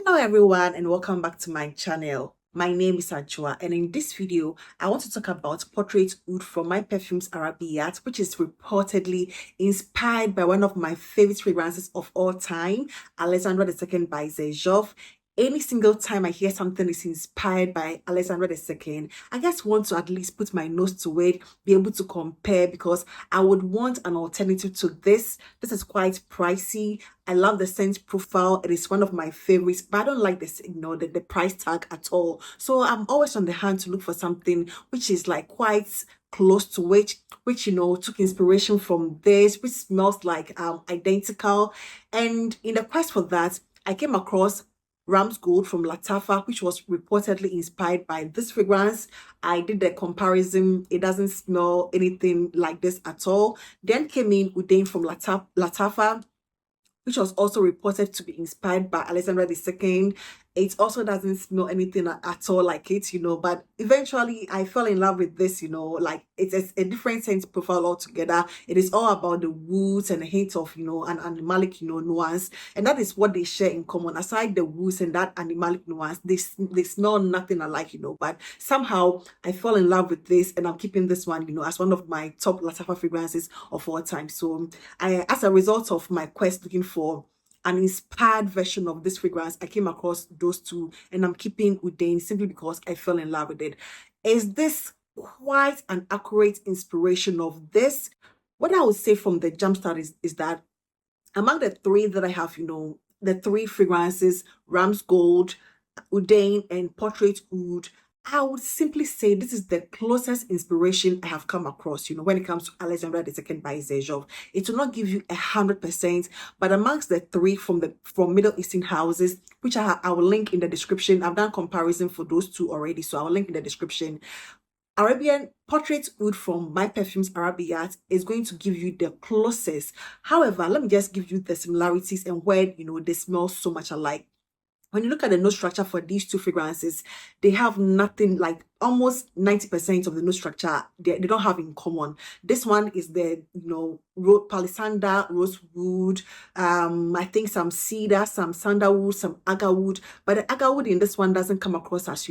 Hello everyone and welcome back to my channel. My name is Ajua and in this video I want to talk about Portrait Oud from my perfumes Arabiyat, which is reportedly inspired by one of my favorite fragrances of all time, Alexandra II by Xerjoff. Any single time I hear something is inspired by Alexandra II, I just want to at least put my nose to it, be able to compare because I would want an alternative to this. This is quite pricey. I love the scent profile. It is one of my favorites, but I don't like this, the price tag at all. So I'm always on the hunt to look for something which is like quite close to which took inspiration from this, which smells like identical. And in the quest for that, I came across Ram's Gold from Latafa, which was reportedly inspired by this fragrance. I did the comparison. It doesn't smell anything like this at all. Then came in Udain from Latafa, which was also reported to be inspired by Alexandra II. It also doesn't smell anything at all like it, but eventually I fell in love with this, like it's a different scent profile altogether. It is all about the woods and a hint of, an animalic, nuance. And that is what they share in common. Aside the woods and that animalic nuance, they smell nothing alike, but somehow I fell in love with this and I'm keeping this one, as one of my top Latafa fragrances of all time. So as a result of my quest looking for an inspired version of this fragrance, I came across those two and I'm keeping Udain simply because I fell in love with it. Is this quite an accurate inspiration of this? What I would say from the jumpstart is that among the three that I have, the three fragrances, Ram's Gold, Udain, and Portrait Oud, I would simply say this is the closest inspiration I have come across, when it comes to Alexandra II by Xerjoff. It will not give you 100%, but amongst the three from Middle Eastern houses, which I will link in the description. I've done comparison for those two already, so I will link in the description. Arabian Portrait Oud from My Perfumes Arabiyat is going to give you the closest. However, let me just give you the similarities and where they smell so much alike. When you look at the note structure for these two fragrances, they have nothing, like almost 90% of the note structure they don't have in common. This one is the palisander, rosewood, I think some cedar, some sandalwood, some agarwood, but the agarwood in this one doesn't come across as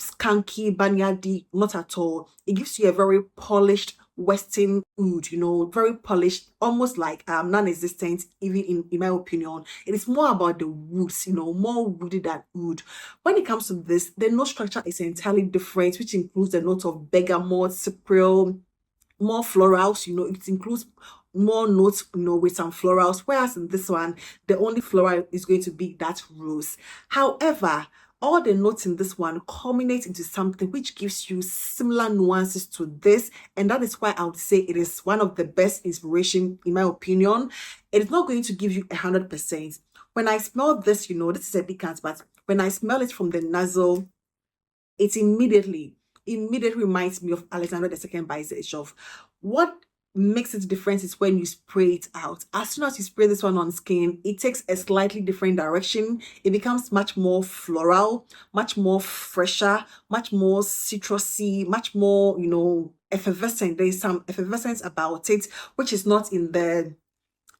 skanky, banyadi, not at all. It gives you a very polished Western oud, very polished, almost like non-existent, even in my opinion. It is more about the woods, more woody than oud. When it comes to this, the note structure is entirely different, which includes the note of bergamot, cypriol, more florals, it includes more notes, with some florals, whereas in this one, the only floral is going to be that rose. However, all the notes in this one culminate into something which gives you similar nuances to this, and that is why I would say it is one of the best inspiration in my opinion. It is not going to give you 100%. When I smell this, this is a decant, but when I smell it from the nozzle, it immediately reminds me of Alexandra II by Xerjoff. What makes it different is when you spray it out. As soon as you spray this one on skin, it takes a slightly different direction. It becomes much more floral, much more fresher, much more citrusy, much more, effervescent. There is some effervescence about it, which is not in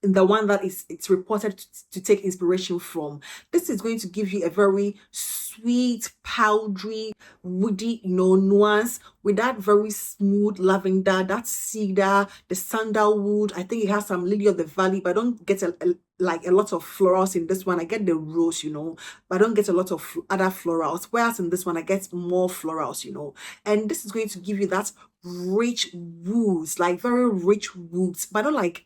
the one that it's reported to take inspiration from. This is going to give you a very sweet, powdery, woody, nuance with that very smooth lavender, that cedar, the sandalwood. I think it has some lily of the valley, but I don't get like a lot of florals in this one. I get the rose, but I don't get a lot of other florals. Whereas in this one, I get more florals, and this is going to give you that rich woods, like very rich woods, but not like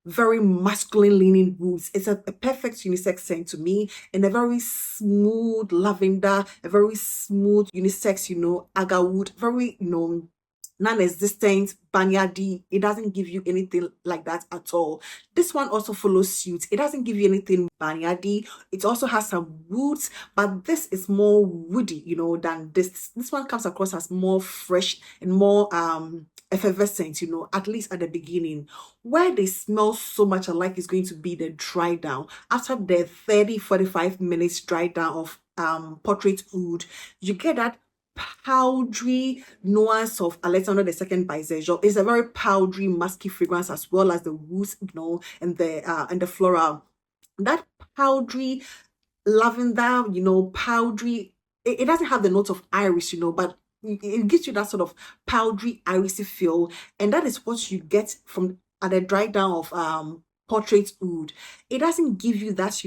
very masculine leaning woods. It's a perfect unisex scent to me, and a very smooth lavender, a very smooth unisex, agarwood, very, non-existent banyadi. It doesn't give you anything like that at all. This one also follows suit. It doesn't give you anything banyadi. It also has some woods, but this is more woody, than this one comes across as more fresh and more effervescent, at least at the beginning. Where they smell so much alike is going to be the dry down. After the 30-45 minutes dry down of Portrait Oud, you get that powdery nuance of Alexandra II by Xerjoff. It's a very powdery, musky fragrance as well as the woods, and the floral. That powdery lavender, powdery. It doesn't have the note of iris, but it gives you that sort of powdery irisy feel, and that is what you get from at the dry down of portrait oud. It doesn't give you that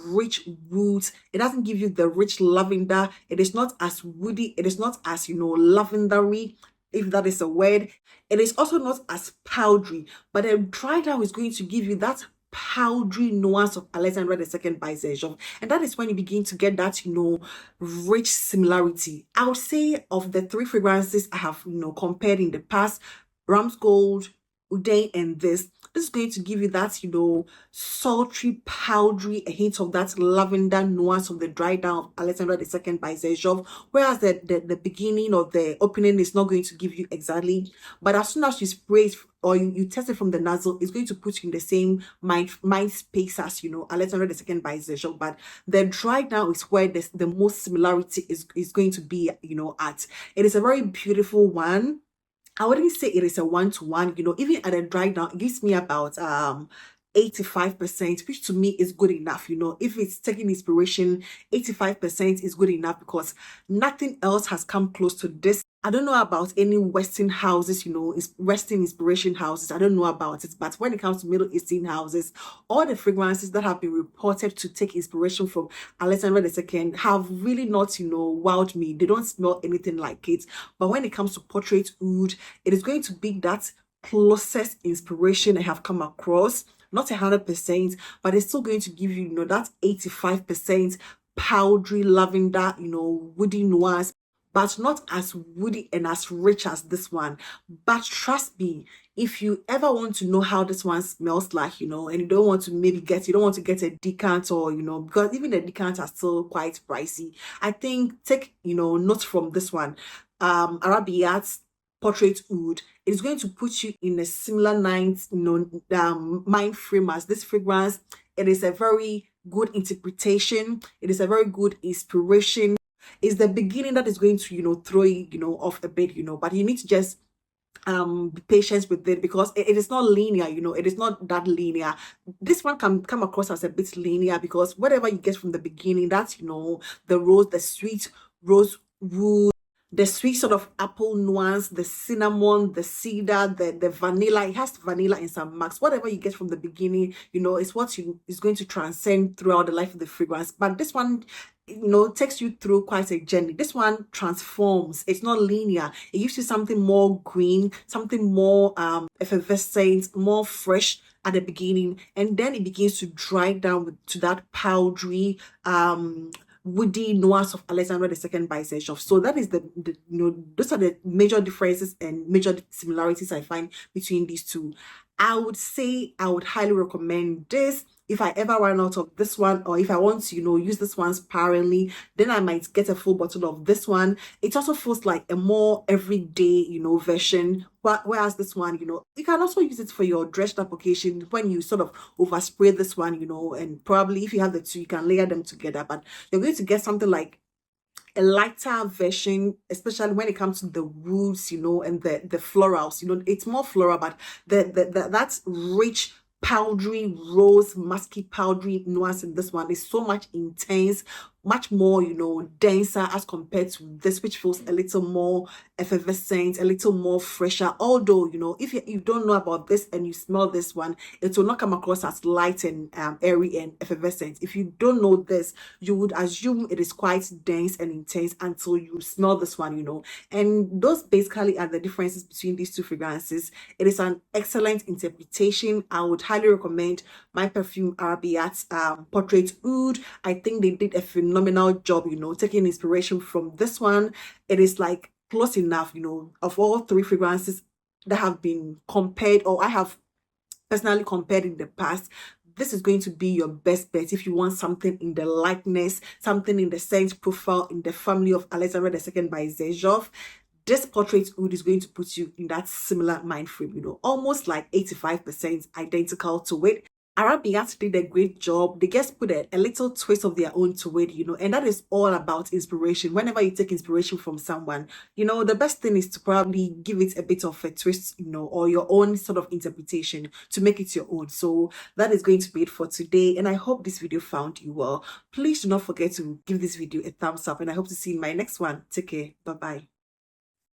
rich roots. It doesn't give you the rich lavender. It is not as woody. It is not as lavendery, if that is a word. It is also not as powdery, but the dry down is going to give you that powdery nuance of Alexandria II by Xerjoff. And that is when you begin to get that, rich similarity. I would say of the three fragrances I have, compared in the past, Ram's Gold, Udain, and this is going to give you that, sultry, powdery, a hint of that lavender nuance of the dry down of Alexandria II by Xerjoff, whereas the beginning or the opening is not going to give you exactly. But as soon as you spray it or you test it from the nozzle, it's going to put you in the same mind space as, Alexandria II by Xerjoff. But the dry down is where the most similarity is going to be, at. It is a very beautiful one. I wouldn't say it is a one-to-one, even at a dry down, it gives me about 85%, which to me is good enough. If it's taking inspiration, 85% is good enough because nothing else has come close to this. I don't know about any Western houses, Western inspiration houses. I don't know about it. But when it comes to Middle Eastern houses, all the fragrances that have been reported to take inspiration from Alexandria II have really not, wowed me. They don't smell anything like it. But when it comes to Portrait Oud, it is going to be that closest inspiration I have come across. Not 100%, but it's still going to give you, that 85% powdery lavender, woody nuance, but not as woody and as rich as this one. But trust me, if you ever want to know how this one smells like, and you don't want to get a decant, or, because even the decant are still quite pricey, I think take, notes from this one. Arabiyat Portrait Oud is going to put you in a similar mind frame as this fragrance. It is a very good interpretation. It is a very good inspiration. It's the beginning that is going to throw you off a bit, but you need to just be patient with it because it is not linear. It is not that linear. This one can come across as a bit linear because whatever you get from the beginning, that's the rose, the sweet rose wood, the sweet sort of apple nuance, the cinnamon, the cedar, the vanilla. It has vanilla in some marks. Whatever you get from the beginning, is what is going to transcend throughout the life of the fragrance. But this one, takes you through quite a journey. This one transforms. It's not linear. It gives you something more green, something more effervescent, more fresh at the beginning, and then it begins to dry down to that powdery woody nuance of Alexandria II by Xerjoff. So that is those are the major differences and major similarities I find between these two. I would say I would highly recommend this. If I ever run out of this one, or if I want to, use this one sparingly, then I might get a full bottle of this one. It also feels like a more everyday, version. Whereas this one, you can also use it for your dressed up occasion when you sort of overspray this one, and probably if you have the two, you can layer them together. But you're going to get something like a lighter version, especially when it comes to the woods, and the florals. It's more floral, but that's rich powdery rose musky powdery nuance in this one is so much intense, much more denser as compared to this, which feels a little more effervescent, a little more fresher. Although if you don't know about this and you smell this one, it will not come across as light and airy and effervescent. If you don't know this, you would assume it is quite dense and intense until you smell this one. And those basically are the differences between these two fragrances. It is an excellent interpretation. I would highly recommend my perfume Arabiyat Portrait Oud. I think they did a phenomenal job, taking inspiration from this one. It is like close enough, of all three fragrances that have been compared, or I have personally compared in the past. This is going to be your best bet if you want something in the likeness, something in the scent profile, in the family of Alexandria II by Xerjoff. This Portrait Oud is going to put you in that similar mind frame, almost like 85% identical to it. Arabiyat did a great job. They just put a little twist of their own to it, and that is all about inspiration. Whenever you take inspiration from someone, the best thing is to probably give it a bit of a twist, or your own sort of interpretation to make it your own. So that is going to be it for today. And I hope this video found you well. Please do not forget to give this video a thumbs up, and I hope to see you in my next one. Take care. Bye-bye.